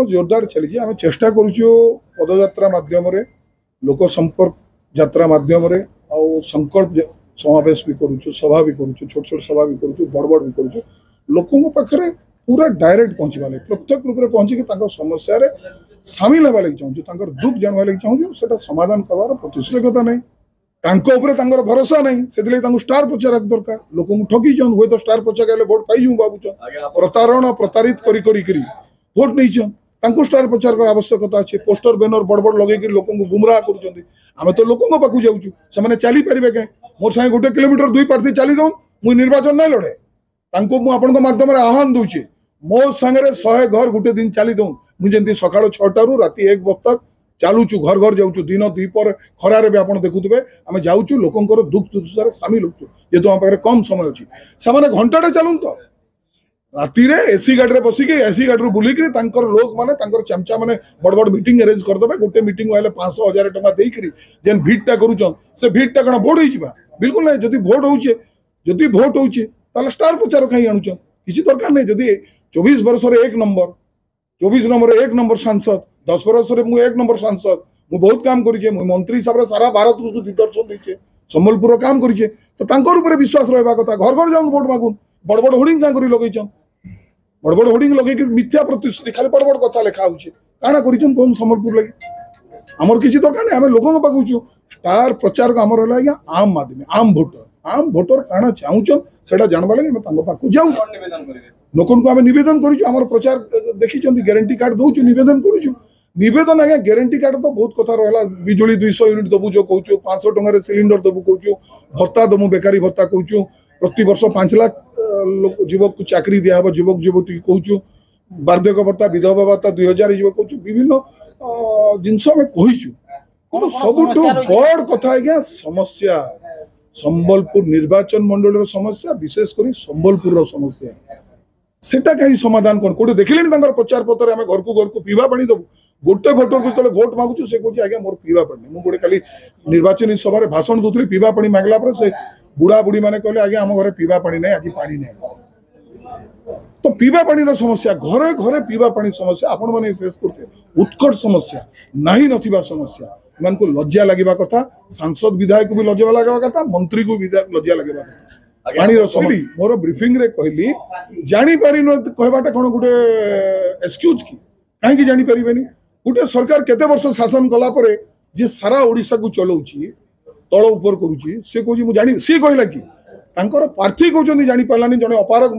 जोरदार चली आम चेष्टा करुचु पदयात्रा मध्यम लोक संपर्क यात्रा मध्यम संकल्प समावेश भी करुचु सभा भी करुचु छोट छोट सभा भी करुचु बड़ बड़ भी करुचु लोकों पाखे पूरा डायरेक्ट पहुँचवा लगे प्रत्यक्ष रूप से पहुँचिक समस्या सामिल होगा लगे चाहूँ दुख जानवा लगे चाहूँ से समाधान करवार प्रतिशतता नहीं भरोसा नहीं स्टार प्रचारक दरकार लोक ठकी हुए तो स्टार प्रचारक भोट पाई भावुन प्रतारण प्रतारित करी भोट नहीं स्टार प्रचारक आवश्यकता अच्छे पोस्टर बैनर बड़ बड़ लगे लोक गुमराह करें तो लोकों पाक जाऊँ से चली पारे कहीं मोर सागे 1 किलोमीटर 2 प्रार्थी चली जाऊँ मुझे निर्वाचन नहीं लड़े आपण माध्यम आह्वान दूचे मो सांगे 100 घर गोटे दिन चली दऊँ मुझे सका 6 राति 1 बजे तक चलुचु घर घर जाऊँ दिन द्विपर खरारे भी आप देखुवे आम जाऊँ लोकंर दुख दुर्दशार सामिल होचु जेहेतु आम पाखे कम समय अच्छी से घंटाटे चलूँ तो राति एसी गाड़ी बसिक एसी गाड़ी बुलिक लोक मैंने चमचा मैंने बड़ बड़ मीटिंग अरेंज करदे गोटे मीटिंग आए 500-1000 टका देकर जेन भिड़टा करुचन से भिड़टा कौन भोट हो बिल्कुल ना जदि भोट हो स्टार प्रचार कहीं आणुचन किसी दरकार नहीं जदि 24 वर्ष 1 नंबर 24 नंबर 1 नंबर सांसद 10 वर्ष मुझे 1 नंबर सांसद मुझे बहुत काम करे मंत्री हिसाब से सारा भारत को दिग्दर्शन देचे संबलपुर काम करे तो विश्वास रहा कथा घर घर जाऊँ भोट मागुन बड़ बड़ होर्डिंग क्या लगेचन बड़ बड़ होर्डिंग लगे मिथ्या प्रतिश्रुति खाली बड़ बड़ कथा लिखा काଣା कर संबलपुर लगे आमर किसी दरकार नहीं आम लोक पाकु स्टार प्रचारक आमर है आज्ञा आम माध्यम आम भोटर काଣା चाहून से जानवा लगे पाक जाऊँ लोक आम नवेदन कर प्रचार देखी ग्यारंटी कार्ड दौचु नवेदन करेदन आज्ञा ग्यारंटी कार्ड तो बहुत कथा रहा बिजुली 200 यूनिट दबु जो कहूँ 500 टकर सिलिंडर दबु कहूँ भत्ता दमु बेकारी भत्ता कहूँ प्रति वर्ष 5 लाख युवक को चाकरी दिहब युवक युवती कहूँ बार्धक्य भत्ता विधवा भत्ता 2000 कहूँ विभिन्न जिनस आम कहीचु सबुठ बड़ कथा आज्ञा समस्या संबलपुर निर्वाचन मंडल समस्या विशेषकर संबलपुर समस्या सेटा कहीं समाधान कौन कौटे देखिले प्रचार पत्र आम घर को पीवा पानी दबु गोटे भोटर को भोट मागुचु से कहूँ आज्ञा मोर पीवा पानी मुझे खाली निर्वाचन सभा भाषण दूसरी पीवा पानी मागला से बुढ़ा बुढ़ी मैंने कहले आज्ञा आम घर पीवा पानी नहीं आज पानी नहीं तो पीवा पानी समस्या घरे घरे पीवा पानी समस्या आपण मैंने फेस करते उत्कट समस्या नहीं नथिबा समस्या मान को लज्जा लगे कथा सांसद विधायक को भी लज्जा लगे कथा मंत्री को विधायक लज्जा लगे कथा पानी रही मोर ब्रीफिंग रे कहली जानी पारि न कहबाटा कोन गुटे एक्सक्यूज की कहीं जानी पारिबेनी गोटे सरकार केते वर्ष शासन कला परे जे सारा ओडिसा को चलाउची तल ऊपर करुची से कहूँ मुझे जानी सी कहला कि प्रार्थी कहते जानी पारानी जड़े अपारक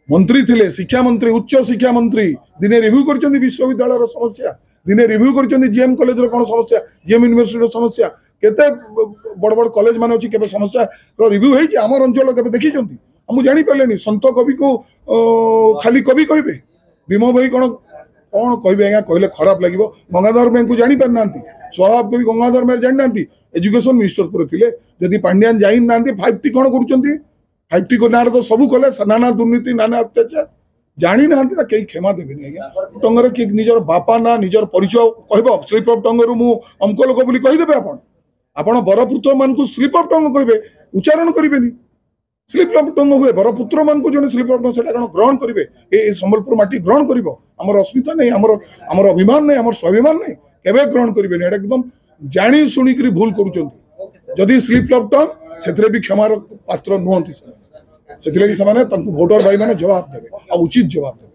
मंत्री थिले शिक्षा मंत्री उच्च शिक्षा मंत्री दिने रिव्यू कर विश्वविद्यालय समस्या दिने रिव्यू कर जीएम कॉलेज कौन समस्या जीएम यूनिवर्सिटी समस्या केते बड़ बड़ कॉलेज मान अच्छी केवल समस्या रिव्यू होती आम अंचल के देखी मुझे जापारे सत कवि को खाली कवि कहे भीम भाई कौन कौन कहे आज्ञा कहले खराब लगे गंगाधर मेहर को जानी पारि ना स्वभाव कवि गंगाधर मेहर जानी ना एजुकेशन मिनिस्टर पर थे जदि पांड्यान जाई ना 5T कौन कर 5T को ना तो सबू कले नाना दुर्नीति नाना अत्याचार जानी ना कहीं क्षमा देवी आज्ञा टंगर किए निजर बापा ना निजर परिचय कह स्लीप अफ टंगर मु अमक लोक बोली कहीदेवे आपण बरपुत्र मान को स्लीप अफ टंग कहे उच्चारण करेनि स्लीप अफ टंग हुए बरपुत्र मान को जो स्लीप अफ टंग कौन ग्रहण करेंगे ये संबलपुर माटी ग्रहण कर आमर अस्मिता नहीं आमर अभिमान नहीं आमर स्वाभिमान नहीं केवे ग्रहण करेंगे एकदम जानी शुणिक भूल करुँच स्लीप अफ टंग से भी क्षमार पात्र नुहति से भोटर भाई मैंने जवाब देवे और उचित जवाब देवे।